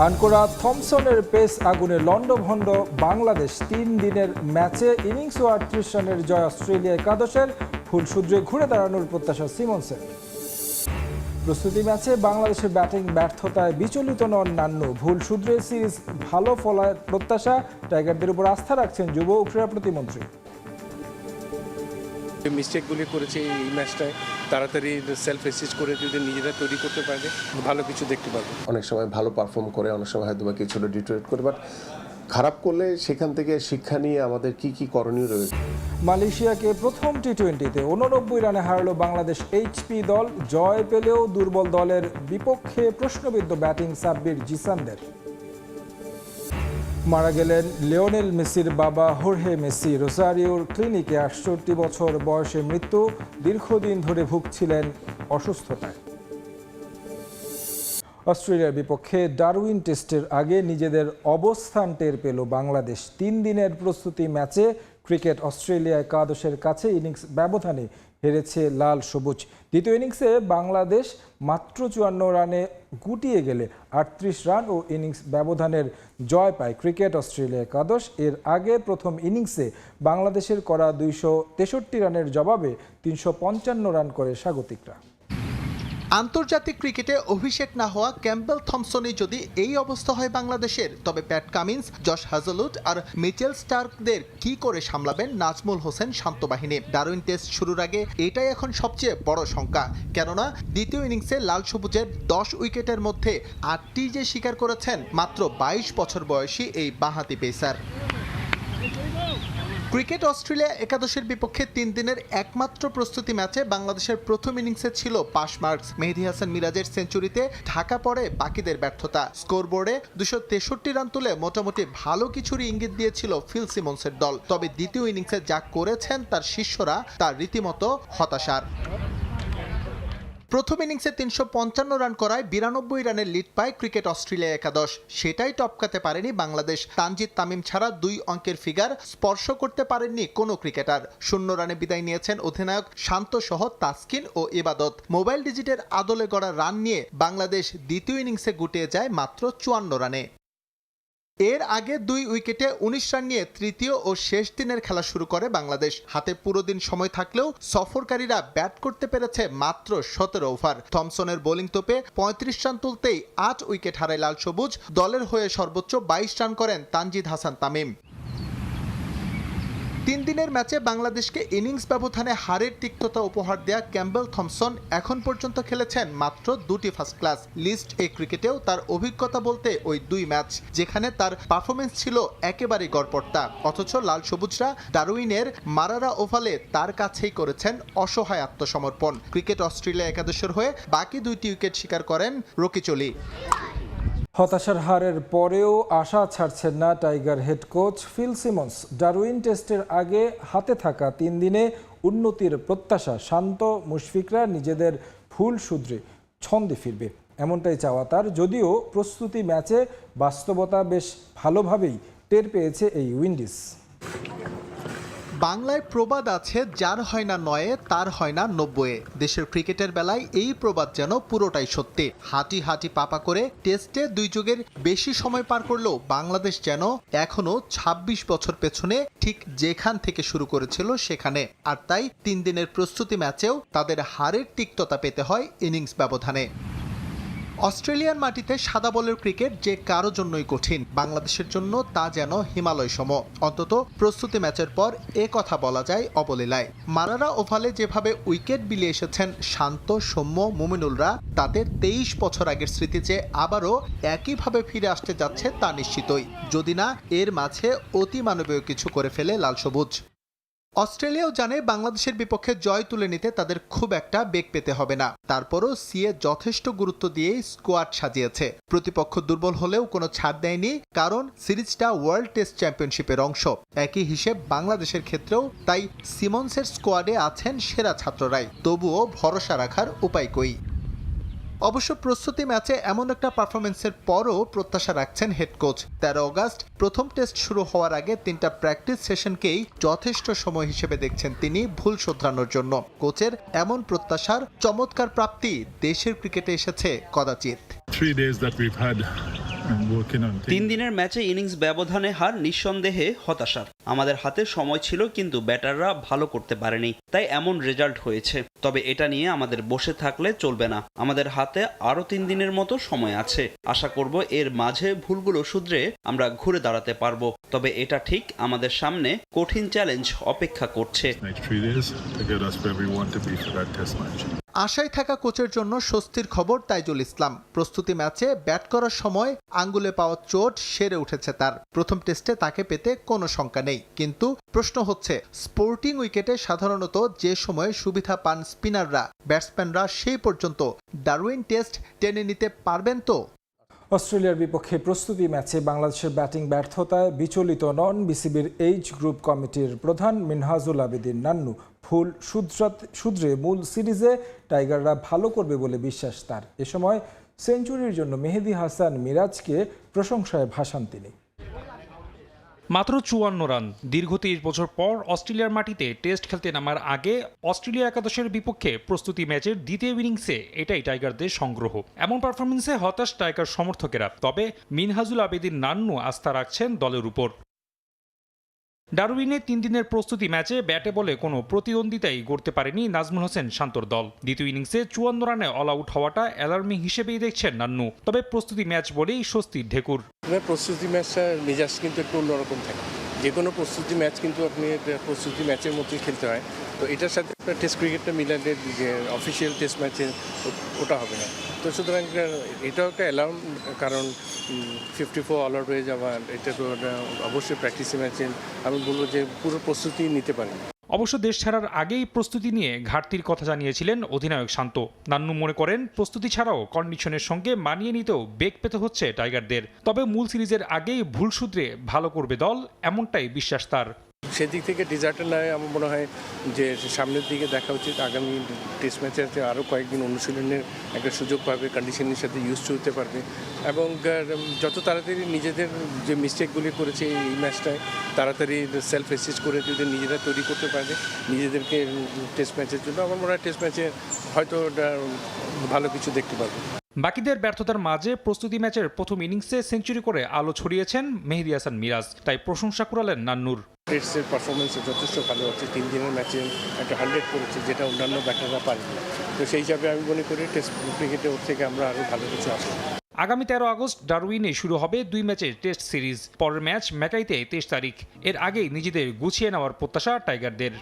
আনকোরা থমসনের pace আগুনে লন্ডভন্ড বাংলাদেশ। 3 দিনের ম্যাচে ইনিংস ও 38 রানের জয় অস্ট্রেলিয়া একাদশের। ভুল শুধরে ঘুরে দাঁড়ানোর প্রত্যাশা সিমন্সের। প্রস্তুতি ম্যাচে বাংলাদেশের ব্যাটিং ব্যর্থতায় বিচলিত নন নান্নু। ভুল শুধরে সিরিজ ভালো ফলার প্রত্যাশা। টাইগারদের উপর আস্থা রাখছেন যুব ও ক্রীড়া প্রতিমন্ত্রী। মিস্টেকগুলি করেছে এই ম্যাচটায় তাড়াতাড়ি সেলফ অ্যাসিস্ট করে যদি নিজেরা তৈরি করতে পারে ভালো কিছু দেখতে পারবো। অনেক সময় ভালো পারফর্ম করে, অনেক সময় হয়তো বা কিছুটা ডিটোরেট করে, বাট খারাপ করলে সেখান থেকে শিক্ষা নিয়ে আমাদের কি করণীয় রয়েছে। মালয়েশিয়াকে প্রথম টি-20তে 89 রানে হারালো বাংলাদেশ এইচপি দল। জয় পেলেও দুর্বল দলের বিপক্ষে প্রশ্নবিদ্ধ ব্যাটিং সাব্বির জিসানদের। মারা গেলেন লিওনেল মেসির বাবা হোর্হে মেসি। রোসারিওর ক্লিনিকে 68 বছর বয়সে মৃত্যু। দীর্ঘদিন ধরে ভুগছিলেন অসুস্থতায়। অস্ট্রেলিয়ার বিপক্ষে ডারউইন টেস্টের আগে নিজেদের অবস্থান টের পেল বাংলাদেশ। 3 দিনের প্রস্তুতি ম্যাচে ক্রিকেট অস্ট্রেলিয়া একাদশের কাছে ইনিংস ব্যবধানে হেরেছে লাল সবুজ। দ্বিতীয় ইনিংসে বাংলাদেশ মাত্র 54 রানে গুটিয়ে গেলে 38 রান ও ইনিংস ব্যবধানের জয় পায় ক্রিকেট অস্ট্রেলিয়া একাদশ। এর আগে প্রথম ইনিংসে বাংলাদেশের করা 263 রানের জবাবে 355 রান করে স্বাগতিকরা। আন্তর্জাতিক ক্রিকেটে অভিষেক না হওয়া ক্যাম্পবেল থমসনই যদি এই অবস্থা হয় বাংলাদেশের, তবে প্যাট কামিন্স, জশ হ্যাজেলউড আর মিচেল স্টার্কদের কি করে সামলাবেন নাজমুল হোসেন শান্ত বাহিনী। ডারউইন টেস্ট শুরুর আগে এটাই এখন সবচেয়ে বড় শঙ্কা। কেননা দ্বিতীয় ইনিংসে লাল সবুজের 10 উইকেটের মধ্যে 8টি যে শিকার করেছেন মাত্র 22 বছর বয়সী এই বাঁহাতি পেসার। ক্রিকেট অস্ট্রেলিয়া একাদশের বিপক্ষে 3 দিনের একমাত্র প্রস্তুতি ম্যাচে বাংলাদেশের প্রথম ইনিংসে ছিল পাস মার্কস। মেহেদী হাসান মিরাজের সেঞ্চুরিতে ঢাকা পড়ে বাকিদের ব্যর্থতা। স্কোরবোর্ডে 263 রান তুলে মোটামুটি ভালো কিছুরই ইঙ্গিত দিয়েছিল ফিল সিমন্সের দল। তবে দ্বিতীয় ইনিংসে যা করেছেন তার শিষ্যরা তার রীতিমতো হতাশার। প্রথম ইনিংসে 355 রান করায় 92 রানের লিড পায় ক্রিকেট অস্ট্রেলিয়া একাদশ। সেটাই টপকাতে পারেনি বাংলাদেশ। তানজিদ তামিম ছাড়া 2 অঙ্কের ফিগার স্পর্শ করতে পারেননি কোনো ক্রিকেটার। 0 রানে বিদায় নিয়েছেন অধিনায়ক শান্ত সহ তাসকিন ও ইবাদত। মোবাইল ডিজিটের আদলে গড়া রান নিয়ে বাংলাদেশ দ্বিতীয় ইনিংসে গুটিয়ে যায় মাত্র 54 রানে। এর আগে 2 উইকেটে 19 রান নিয়ে তৃতীয় ও শেষ দিনের খেলা শুরু করে বাংলাদেশ। হাতে পুরো দিন সময় থাকলেও সফরকারীরা ব্যাট করতে পেরেছে মাত্র 17 ওভার। থমসনের বোলিং তোপে 35 রান তুলতেই 8 উইকেট হারায় লাল সবুজ। দলের হয়ে সর্বোচ্চ 22 রান করেন তানজিদ হাসান তামিম। 3 দিনের ম্যাচে বাংলাদেশকে ইনিংস ব্যবধানে হারের তিক্ততা উপহার দেয়া ক্যাম্পবেল থমসন এখন পর্যন্ত খেলেছেন মাত্র 2টি ফার্স্ট ক্লাস লিস্ট। এই ক্রিকেটেও তার অভিজ্ঞতা বলতে ওই 2 ম্যাচ, যেখানে তার পারফরমেন্স ছিল একেবারেই গড়পড়তা। অথচ লাল সবুজরা ডারউইনের মারারা ওভালে তার কাছেই করেছেন অসহায় আত্মসমর্পণ। ক্রিকেট অস্ট্রেলিয়া একাদশের হয়ে বাকি 2টি উইকেট শিকার করেন রকিচলি। হতাশার হারের পরেও আশা ছাড়ছেন না Tiger head coach Phil Simmons. Darwin টেস্টের আগে হাতে থাকা 3 দিনে উন্নতির প্রত্যাশা। শান্ত মুশফিকরা নিজেদের ভুল শুধরে ছন্দে ফিরবে এমনটাই চাওয়া তার। যদিও প্রস্তুতি ম্যাচে বাস্তবতা বেশ ভালোভাবেই টের পেয়েছে এই উইন্ডিজ। বাংলায় প্রবাদ আছে, যার হয় না 9-এ তার হয় না 90-এ। দেশের ক্রিকেটের বেলায় এই প্রবাদ যেন পুরোটাই সত্যি। হাঁটি হাঁটি পাপা করে টেস্টে 2 যুগের বেশি সময় পার করলেও বাংলাদেশ যেন এখনো 26 বছর পেছনে, ঠিক যেখান থেকে শুরু করেছিল সেখানে। আর তাই 3 দিনের প্রস্তুতি ম্যাচেও তাদের হারের তিক্ততা পেতে হয় ইনিংস ব্যবধানে। অস্ট্রেলিয়ার মাটিতে সাদা বলের ক্রিকেট যে কারো জন্যই কঠিন, বাংলাদেশের জন্য তা যেন হিমালয় সম। অন্তত প্রস্তুতি ম্যাচের পর এ কথা বলা যায় অবলীলায়। মারারা ওভালে যেভাবে উইকেট বিলিয়ে এসেছেন শান্ত, সৌম্য, মুমিনুলরা, তাতে 23 বছর আগের স্মৃতি যে আবারও একইভাবে ফিরে আসতে যাচ্ছে তা নিশ্চিতই, যদি না এর মাঝে অতি মানবীয় কিছু করে ফেলে লাল সবুজ। অস্ট্রেলিয়াও জানে বাংলাদেশের বিপক্ষে জয় তুলে নিতে তাদের খুব একটা বেগ পেতে হবে না। তারপরও সিএ যথেষ্ট গুরুত্ব দিয়েই স্কোয়াড সাজিয়েছে। প্রতিপক্ষ দুর্বল হলেও কোনো ছাড় দেয়নি, কারণ সিরিজটা ওয়ার্ল্ড টেস্ট চ্যাম্পিয়নশিপের অংশ। একই হিসেব বাংলাদেশের ক্ষেত্রেও। তাই সিমন্সের স্কোয়াডে আছেন সেরা ছাত্ররাই। তবুও ভরসা রাখার উপায় কই। অবশ্য প্রস্তুতি ম্যাচে এমন একটা পারফরমেন্সের পরও প্রত্যাশা রাখছেন হেড কোচ। 13 অগাস্ট প্রথম টেস্ট শুরু হওয়ার আগে 3টা প্র্যাকটিস সেশনকেই যথেষ্ট সময় হিসেবে দেখছেন তিনি ভুল শোধরানোর জন্য। কোচের এমন প্রত্যাশার চমৎকার প্রাপ্তি দেশের ক্রিকেটে এসেছে কদাচিৎ। 3 days that we've had and working on things. 3 দিনের ম্যাচে ইনিংস ব্যবধানে হার নিঃসন্দেহে হতাশার। আমাদের হাতে সময় ছিল কিন্তু ব্যাটাররা ভালো করতে পারেনি, তাই এমন রেজাল্ট হয়েছে। তবে এটা নিয়ে আমাদের বসে থাকলে চলবে না। আমাদের হাতে আরও 3 দিনের মতো সময় আছে। আশা করব এর মাঝে ভুলগুলো শুধরে আমরা ঘুরে দাঁড়াতে পারবো। তবে এটা ঠিক, আমাদের সামনে কঠিন চ্যালেঞ্জ অপেক্ষা করছে। Next 3 days to get us where we want to be for that test match. আশায় থাকা কোচের জন্য স্বস্তির খবর তাইজুল ইসলাম। প্রস্তুতি ম্যাচে ব্যাট করার সময় আঙ্গুলে পাওয়া চোট সেরে উঠেছে তার। প্রথম টেস্টে তাকে পেতে কোনো শঙ্কা নেই, কিন্তু প্রশ্ন হচ্ছে স্পোর্টিং উইকেটে সাধারণত যে সময়ে সুবিধা পান স্পিনাররা, ব্যাটসম্যানরা সেই পর্যন্ত ডারউইন টেস্ট টেনে নিতে পারবেন তো? অস্ট্রেলিয়ার বিপক্ষে প্রস্তুতি ম্যাচে বাংলাদেশের ব্যাটিং ব্যর্থতায় বিচলিত নন বিসিবির এইচ গ্রুপ কমিটির প্রধান মিনহাজুল আবেদীন নান্নু। ভুল শুধরে মূল সিরিজে টাইগাররা ভালো করবে বলে বিশ্বাস তার। এ সময় সেঞ্চুরির জন্য মেহেদী হাসান মিরাজকে প্রশংসায় ভাসান তিনি। মাত্র 54 রান, দীর্ঘ 23 বছর পর অস্ট্রেলিয়ার মাটিতে টেস্ট খেলতে নামার আগে অস্ট্রেলিয়া একাদশের বিপক্ষে প্রস্তুতি ম্যাচের দ্বিতীয় ইনিংসে এটাই টাইগারদের সংগ্রহ। এমন পারফরমেন্সে হতাশ টাইগার সমর্থকেরা, তবে মিনহাজুল আবেদীন নান্নু আস্থা রাখছেন দলের উপর। ডারউইনে 3 দিনের প্রস্তুতি ম্যাচে ব্যাটে বলে কোনো প্রতিদ্বন্দ্বিতাই গড়তে পারেনি নাজমুল হোসেন শান্তর দল। দ্বিতীয় ইনিংসে 54 রানে অল আউট হওয়াটা অ্যালার্মিং হিসেবেই দেখছেন নান্নু। তবে প্রস্তুতি ম্যাচ বলেই স্বস্তির ঢেকুর। প্রস্তুতি ম্যাচটা মেজাজ কিন্তু একটু অন্যরকম থাকে। যে কোনো প্রস্তুতি ম্যাচ কিন্তু আপনি প্রস্তুতি ম্যাচের মতোই খেলতে হয়। তো এটার সাথে টেস্ট ক্রিকেটটা মিলালে যে অফিসিয়াল টেস্ট ম্যাচে ওটা হবে না। তো সুতরাং এটাও একটা অ্যালার্ম, কারণ 54 অল আউট হয়ে যাওয়া, এটা তো অবশ্যই প্র্যাকটিস ম্যাচে আমি বলবো যে পুরো প্রস্তুতি নিতে পারেন। অবশ্য দেশ ছাড়ার আগেই প্রস্তুতি নিয়ে ঘাটতির কথা জানিয়েছিলেন অধিনায়ক শান্ত। নান্নু মনে করেন প্রস্তুতি ছাড়াও কন্ডিশনের সঙ্গে মানিয়ে নিতেও বেগ পেতে হচ্ছে টাইগারদের। তবে মূল সিরিজের আগেই ভুল শুধরে ভালো করবে দল, এমনটাই বিশ্বাস তার। সেদিক থেকে ডিজার্টের নয়, আমার মনে হয় যে সামনের দিকে দেখা উচিত। আগামী টেস্ট ম্যাচে আরও কয়েকদিন অনুশীলনের একটা সুযোগ পাবে, কন্ডিশনের সাথে ইউজ হতে পারবে এবং যত তাড়াতাড়ি নিজেদের যে মিস্টেকগুলি করেছে এই ম্যাচটায় তাড়াতাড়ি সেলফ অ্যাসেস করে যদি নিজেরা তৈরি করতে পারে নিজেদেরকে টেস্ট ম্যাচের জন্য, আমার মনে হয় টেস্ট ম্যাচে হয়তো ভালো কিছু দেখতে পারবো। বাকিদের ব্যর্থতার মাঝে প্রস্তুতি ম্যাচের প্রথম ইনিংসে সেঞ্চুরি করে আলো ছড়িয়েছেন মেহেদী হাসান মিরাজ, তাই প্রশংসা কুড়ালেন নান্নুর। টেস্টের পারফরমেন্স যথেষ্ট ভালো হচ্ছে। 3 দিনের ম্যাচে একটা 100 করেছে, যেটা অন্যান্য ব্যাটাররা পারেনি। তো সেই হিসাবে আমি মনে করি টেস্ট ক্রিকেটে ওর থেকে আমরা আরও ভালো কিছু আসবো। আগামী 13 আগস্ট ডারউইনে শুরু হবে 2 ম্যাচের টেস্ট সিরিজ। পরের ম্যাচ ম্যাকাইতে 23 তারিখ। এর আগেই নিজেদের গুছিয়ে নেওয়ার প্রত্যাশা টাইগারদের।